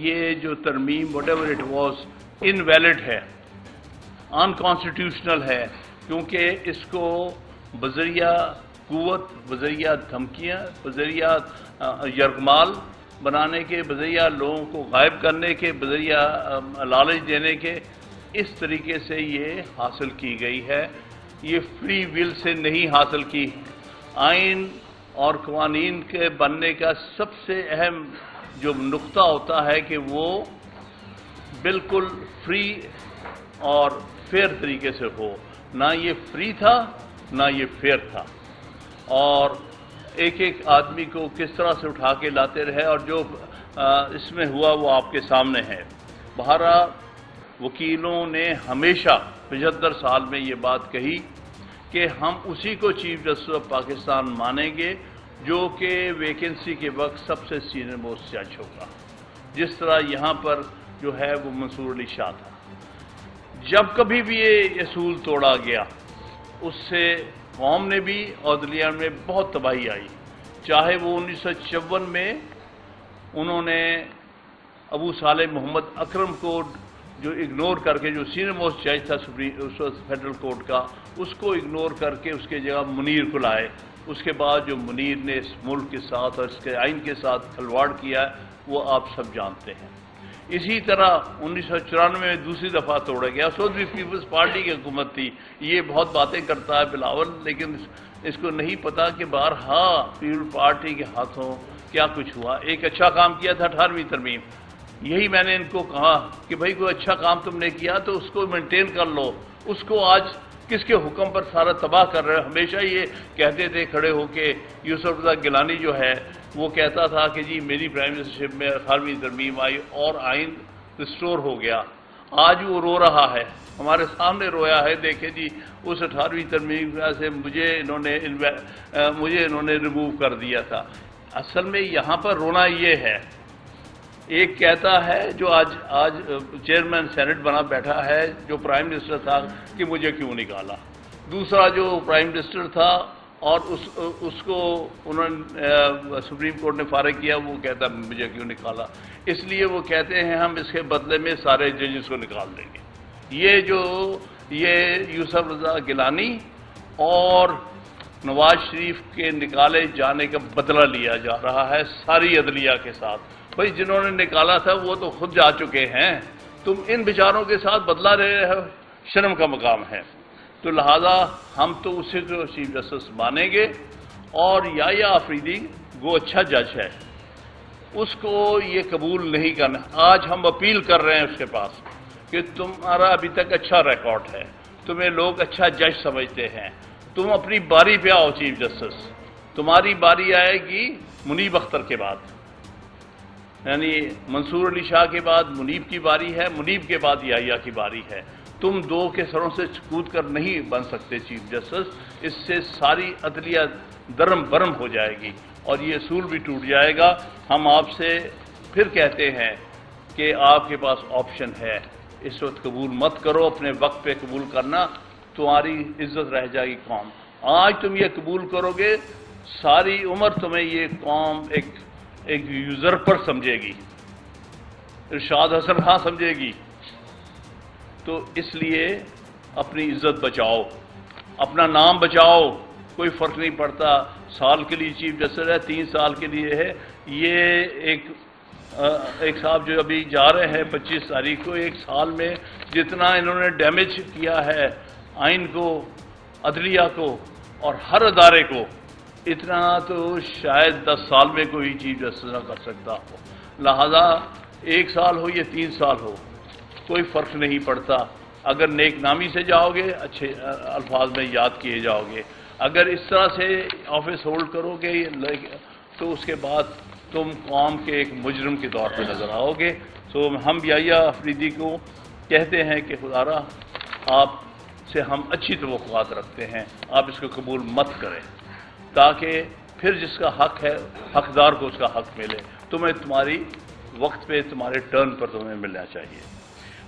یہ جو ترمیم what ever it was invalid ہے، انکانسٹیٹیوشنل ہے، کیونکہ اس کو بذریعہ قوت، بذریعہ دھمکیاں، بذریعہ یرغمال بنانے کے، بذریعہ لوگوں کو غائب کرنے کے، بذریعہ لالچ دینے کے، اس طریقے سے یہ حاصل کی گئی ہے۔ یہ فری ول سے نہیں حاصل کی۔ آئین اور قوانین کے بننے کا سب سے اہم جو نقطہ ہوتا ہے کہ وہ بالکل فری اور فیئر طریقے سے ہو۔ نہ یہ فری تھا نہ یہ فیئر تھا، اور ایک ایک آدمی کو کس طرح سے اٹھا کے لاتے رہے، اور جو اس میں ہوا وہ آپ کے سامنے ہے۔ بہرحال وکیلوں نے ہمیشہ 75 سال میں یہ بات کہی کہ ہم اسی کو چیف جسٹس آف پاکستان مانیں گے جو کہ ویکنسی کے وقت سب سے سینئر موسٹ جج ہوگا، جس طرح یہاں پر جو ہے وہ منصور علی شاہ تھا۔ جب کبھی بھی یہ اصول توڑا گیا، اس سے قوم نے بھی اور عدلیہ میں بہت تباہی آئی۔ چاہے وہ 1954 میں انہوں نے ابو صالح محمد اکرم کو جو اگنور کر کے، جو سینئر موسٹ جج تھا فیڈرل کورٹ کا، اس کو اگنور کر کے اس کے جگہ منیر کو لائے۔ اس کے بعد جو منیر نے اس ملک کے ساتھ اور اس کے آئین کے ساتھ کھلواڑ کیا ہے وہ آپ سب جانتے ہیں۔ اسی طرح 1994 میں دوسری دفعہ توڑا گیا، اس وقت بھی پیپلز پارٹی کی حکومت تھی۔ یہ بہت باتیں کرتا ہے بلاول، لیکن اس کو نہیں پتا کہ بارہا پیپلز پارٹی کے ہاتھوں کیا کچھ ہوا۔ ایک اچھا کام کیا تھا 18ویں ترمیم، یہی میں نے ان کو کہا کہ بھائی کوئی اچھا کام تم نے کیا تو اس کو مینٹین کر لو، اس کو آج کس کے حکم پر سارا تباہ کر رہے ہیں۔ ہمیشہ یہ کہتے تھے کھڑے ہو کے، یوسف رضا گیلانی جو ہے وہ کہتا تھا کہ جی میری پرائم منسٹرشپ میں 18ویں ترمیم آئی اور آئین ریسٹور ہو گیا۔ آج وہ رو رہا ہے، ہمارے سامنے رویا ہے، دیکھیں جی اس 18ویں ترمیم سے مجھے انہوں نے ریموو کر دیا تھا۔ اصل میں یہاں پر رونا یہ ہے، ایک کہتا ہے جو آج چیئرمین سینٹ بنا بیٹھا ہے جو پرائم منسٹر تھا کہ مجھے کیوں نکالا، دوسرا جو پرائم منسٹر تھا اور اس کو انہوں نے سپریم کورٹ نے فارغ کیا، وہ کہتا مجھے کیوں نکالا۔ اس لیے وہ کہتے ہیں ہم اس کے بدلے میں سارے ججز کو نکال دیں گے۔ یہ یوسف رضا گیلانی اور نواز شریف کے نکالے جانے کا بدلہ لیا جا رہا ہے ساری عدلیہ کے ساتھ۔ بھائی جنہوں نے نکالا تھا وہ تو خود جا چکے ہیں، تم ان بیچاروں کے ساتھ بدلہ لے رہے ہو، شرم کا مقام ہے۔ تو لہذا ہم تو اسی کو چیف جسٹس مانیں گے، اور یحییٰ آفریدی وہ اچھا جج ہے، اس کو یہ قبول نہیں کرنا۔ آج ہم اپیل کر رہے ہیں اس کے پاس کہ تمہارا ابھی تک اچھا ریکارڈ ہے، تمہیں لوگ اچھا جج سمجھتے ہیں، تم اپنی باری پہ آؤ چیف جسٹس۔ تمہاری باری آئے گی منیب اختر کے بعد، یعنی منصور علی شاہ کے بعد منیب کی باری ہے، منیب کے بعد یحییٰ کی باری ہے۔ تم دو کے سروں سے کود کر نہیں بن سکتے چیف جسٹس، اس سے ساری عدلیہ درم برم ہو جائے گی اور یہ اصول بھی ٹوٹ جائے گا۔ ہم آپ سے پھر کہتے ہیں کہ آپ کے پاس آپشن ہے، اس وقت قبول مت کرو، اپنے وقت پہ قبول کرنا، تمہاری عزت رہ جائے گی قوم۔ آج تم یہ قبول کرو گے، ساری عمر تمہیں یہ قوم ایک یوزرپر سمجھے گی، ارشاد حسن خان سمجھے گی۔ تو اس لیے اپنی عزت بچاؤ، اپنا نام بچاؤ، کوئی فرق نہیں پڑتا، سال کے لیے چیف جسٹس ہے، 3 سال کے لیے ہے۔ یہ ایک صاحب جو ابھی جا رہے ہیں 25 تاریخ کو، ایک سال میں جتنا انہوں نے ڈیمیج کیا ہے آئین کو، عدلیہ کو اور ہر ادارے کو، اتنا تو شاید 10 سال میں کوئی چیف جسٹس نہ کر سکتا ہو۔ لہذا 1 سال ہو یا 3 سال ہو، کوئی فرق نہیں پڑتا۔ اگر نیک نامی سے جاؤ گے، اچھے الفاظ میں یاد کیے جاؤ گے، اگر اس طرح سے آفس ہولڈ کرو گے تو اس کے بعد تم قوم کے ایک مجرم کے طور پہ نظر آؤ گے۔ تو ہم یحییٰ آفریدی کو کہتے ہیں کہ خدارا آپ سے ہم اچھی توقعات رکھتے ہیں، آپ اس کو قبول مت کریں، تاکہ پھر جس کا حق ہے حقدار کو اس کا حق ملے۔ تمہیں تمہاری وقت پہ تمہارے ٹرن پر تمہیں ملنا چاہیے،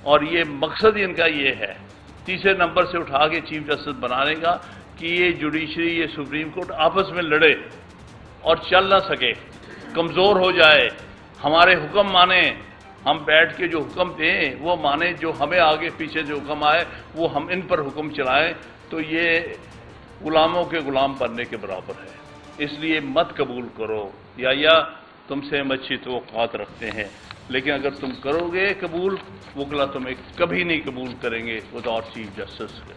اور یہ مقصد ان کا یہ ہے 3 نمبر سے اٹھا کے چیف جسٹس بنانے کا کہ یہ جوڈیشری، یہ سپریم کورٹ آپس میں لڑے اور چل نہ سکے، کمزور ہو جائے، ہمارے حکم مانیں ہم بیٹھ کے جو حکم دیں وہ مانیں، جو ہمیں آگے پیچھے جو حکم آئے وہ ہم ان پر حکم چلائیں، تو یہ غلاموں کے غلام بننے کے برابر ہے۔ اس لیے مت قبول کرو، یا تم سے ہم اچھی توقعات رکھتے ہیں، لیکن اگر تم کرو گے قبول، وکلا تمہیں کبھی نہیں قبول کریں گے وداؤٹ چیف جسٹس کے۔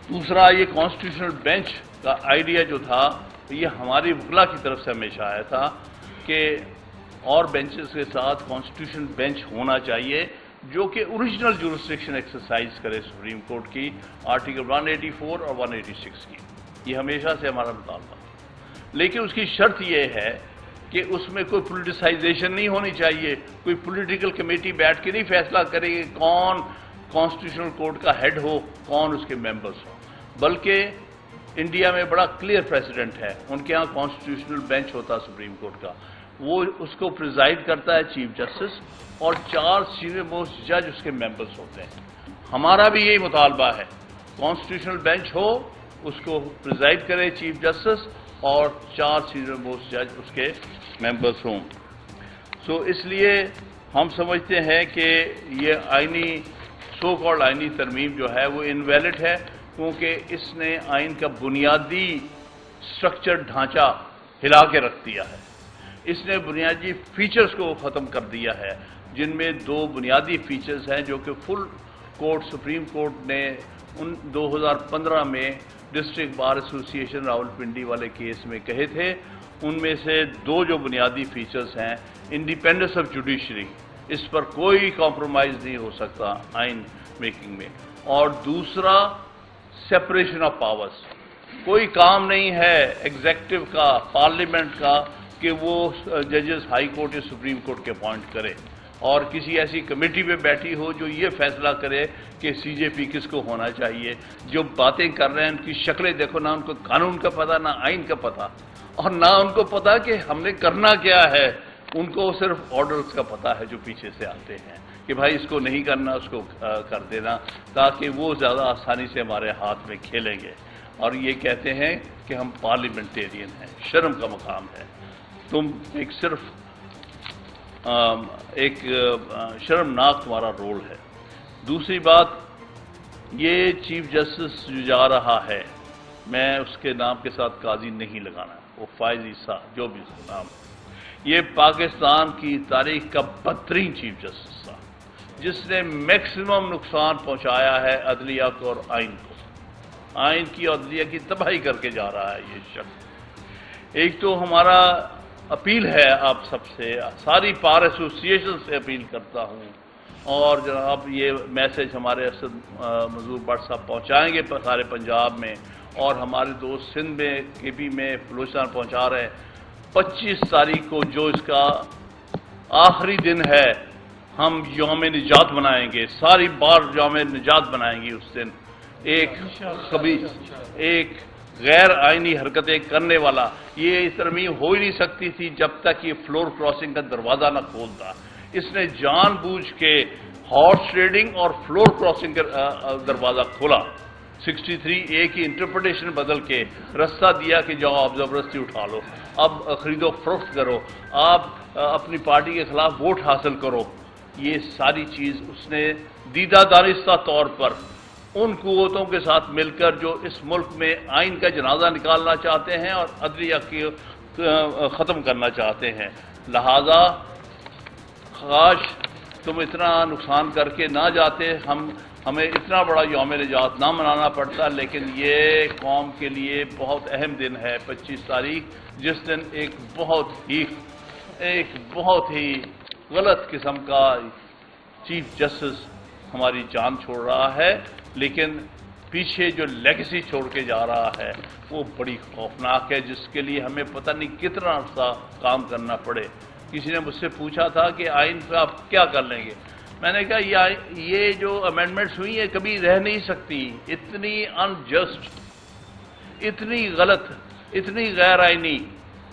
دوسرا، یہ کانسٹیٹیوشنل بینچ کا آئیڈیا جو تھا یہ ہماری وکلا کی طرف سے ہمیشہ آیا تھا کہ اور بینچز کے ساتھ کانسٹیٹیوشن بینچ ہونا چاہیے جو کہ اوریجنل جورسڈکشن ایکسرسائز کرے سپریم کورٹ کی، آرٹیکل 184 اور 186 کی۔ یہ ہمیشہ سے ہمارا مطالبہ، لیکن اس کی شرط یہ ہے کہ اس میں کوئی پولیٹیسائزیشن نہیں ہونی چاہیے، کوئی پولیٹیکل کمیٹی بیٹھ کے نہیں فیصلہ کرے کہ کون کانسٹیٹیوشنل کورٹ کا ہیڈ ہو، کون اس کے ممبرز ہوں، بلکہ انڈیا میں بڑا کلیئر پریسیڈنٹ ہے، ان کے ہاں کانسٹیٹیوشنل بینچ ہوتا ہے سپریم کورٹ کا، وہ اس کو پریزائڈ کرتا ہے چیف جسٹس، اور 4 سینئر موسٹ جج اس کے ممبرز ہوتے ہیں۔ ہمارا بھی یہی مطالبہ ہے، کانسٹیٹیوشنل بینچ ہو، اس کو پریزائڈ کرے چیف جسٹس، اور 4 سینئر موسٹ جج اس کے ممبرز ہوں۔ اس لیے ہم سمجھتے ہیں کہ یہ آئینی سو کالڈ آئینی ترمیم جو ہے وہ انویلڈ ہے، کیونکہ اس نے آئین کا بنیادی سٹرکچر ڈھانچہ ہلا کے رکھ دیا ہے، اس نے بنیادی فیچرز کو ختم کر دیا ہے، جن میں 2 بنیادی فیچرز ہیں جو کہ فل کورٹ سپریم کورٹ نے 2015 میں ڈسٹرکٹ بار ایسوسی ایشن راولپنڈی والے کیس میں کہے تھے۔ ان میں سے 2 جو بنیادی فیچرز ہیں، انڈیپینڈنس آف جوڈیشری، اس پر کوئی کمپرومائز نہیں ہو سکتا آئین میکنگ میں، اور دوسرا سیپریشن آف پاورز، کوئی کام نہیں ہے ایگزیکٹو کا، پارلیمنٹ کا، کہ وہ ججز ہائی کورٹ یا سپریم کورٹ کے اپوائنٹ کرے اور کسی ایسی کمیٹی پہ بیٹھی ہو جو یہ فیصلہ کرے کہ سی جے پی کس کو ہونا چاہیے۔ جو باتیں کر رہے ہیں ان کی شکلیں دیکھو، نہ ان کو قانون کا پتہ، نہ آئین کا پتہ، اور نہ ان کو پتہ کہ ہم نے کرنا کیا ہے، ان کو صرف آرڈرز کا پتہ ہے جو پیچھے سے آتے ہیں کہ بھائی اس کو نہیں کرنا، اس کو کر دینا، تاکہ وہ زیادہ آسانی سے ہمارے ہاتھ میں کھیلیں گے، اور یہ کہتے ہیں کہ ہم پارلیمنٹیرین ہیں۔ شرم کا مقام ہے، تم ایک شرمناک تمہارا رول ہے۔ دوسری بات، یہ چیف جسٹس جو جا رہا ہے، میں اس کے نام کے ساتھ قاضی نہیں لگانا، وہ فائز عیسیٰ جو بھی اس کا نام، یہ پاکستان کی تاریخ کا بدترین چیف جسٹس تھا، جس نے میکسیمم نقصان پہنچایا ہے عدلیہ کو اور آئین کو، آئین کی اور عدلیہ کی تباہی کر کے جا رہا ہے یہ شخص۔ ایک تو ہمارا اپیل ہے آپ سب سے، ساری بار ایسوسیشن سے اپیل کرتا ہوں، اور جناب یہ میسج ہمارے اسد منظور بٹ صاحب پہنچائیں گے سارے پنجاب میں، اور ہمارے دوست سندھ میں، کے پی میں، بلوچستان پہنچا رہے ہیں۔ 25 تاریخ کو جو اس کا آخری دن ہے، ہم یوم نجات منائیں گے، ساری بار یوم نجات بنائیں گے اس دن۔ ایک غیر آئینی حرکتیں کرنے والا، یہ ترمیم ہو ہی نہیں سکتی تھی جب تک یہ فلور کراسنگ کا دروازہ نہ کھولتا۔ اس نے جان بوجھ کے ہارس ٹریڈنگ اور فلور کراسنگ کا دروازہ کھولا، 63A کی انٹرپریٹیشن بدل کے رستہ دیا کہ جاؤ آپ زبردستی اٹھا لو، اب خرید و فروخت کرو، آپ اپنی پارٹی کے خلاف ووٹ حاصل کرو۔ یہ ساری چیز اس نے دیدہ دانستہ طور پر ان قوتوں کے ساتھ مل کر جو اس ملک میں آئین کا جنازہ نکالنا چاہتے ہیں اور عدلیہ کی ختم کرنا چاہتے ہیں، لہذا کاش تم اتنا نقصان کر کے نہ جاتے، ہمیں اتنا بڑا یوم نجات نہ منانا پڑتا، لیکن یہ قوم کے لیے بہت اہم دن ہے 25 تاریخ، جس دن ایک بہت ہی غلط قسم کا چیف جسٹس ہماری جان چھوڑ رہا ہے، لیکن پیچھے جو لیگیسی چھوڑ کے جا رہا ہے وہ بڑی خوفناک ہے، جس کے لیے ہمیں پتہ نہیں کتنا عرصہ کام کرنا پڑے۔ کسی نے مجھ سے پوچھا تھا کہ آئین پہ آپ کیا کر لیں گے، میں نے کہا یہ جو امینڈمنٹس ہوئی ہیں کبھی رہ نہیں سکتی، اتنی انجسٹ، اتنی غلط، اتنی غیر آئینی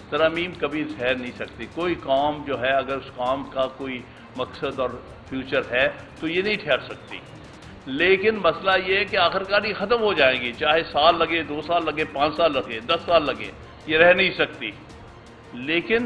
ترامیم کبھی ٹھہر نہیں سکتی۔ کوئی قوم جو ہے اگر اس قوم کا کوئی مقصد اور فیوچر ہے تو یہ نہیں ٹھہر سکتی، لیکن مسئلہ یہ ہے کہ آخرکار یہ ختم ہو جائیں گی، چاہے سال لگے، 2 سال لگے، 5 سال لگے، 10 سال لگے، یہ رہ نہیں سکتی۔ لیکن